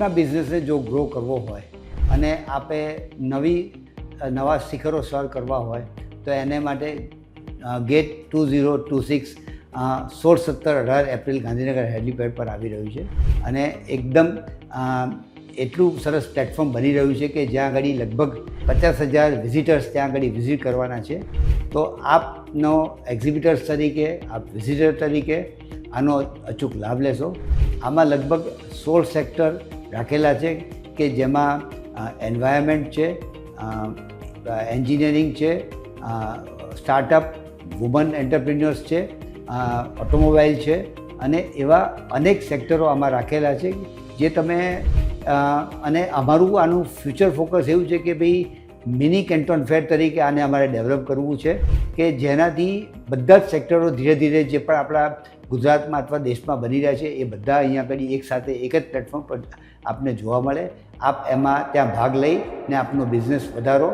આપના બિઝનેસને જો ગ્રો કરવો હોય અને આપે નવા શિખરો સર કરવા હોય તો એને માટે ગેટ 2026 16-17-18 એપ્રિલ ગાંધીનગર હેલિપેડ પર આવી રહ્યું છે અને એકદમ એટલું સરસ પ્લેટફોર્મ બની રહ્યું છે કે જ્યાં આગળ લગભગ 50,000 વિઝિટર્સ ત્યાં આગળ વિઝિટ કરવાના છે. તો આપનો એક્ઝિબિટર્સ તરીકે આપ વિઝિટર તરીકે આનો અચૂક લાભ લેશો. આમાં લગભગ 16 સેક્ટર રાખેલા છે કે જેમાં એન્વાયરમેન્ટ છે, એન્જિનિયરિંગ છે, સ્ટાર્ટઅપ, વુમન એન્ટરપ્રિન્યોર્સ છે, ઓટોમોબાઈલ છે અને એવા અનેક સેક્ટરો આમાં રાખેલા છે જે તમે અને અમારું આનું ફ્યુચર ફોકસ એવું છે કે ભાઈ મિની કેન્ટોન ફેર તરીકે આને અમારે ડેવલપ કરવું છે કે જેનાથી બધા જ સેક્ટરો ધીરે ધીરે જે પણ આપણા ગુજરાતમાં અથવા દેશમાં બની રહ્યા છે એ બધા અહીંયા આગળ એક સાથે એક જ પ્લેટફોર્મ પર આપને જોવા મળે. આપ એમાં ત્યાં ભાગ લઈને આપનો બિઝનેસ વધારો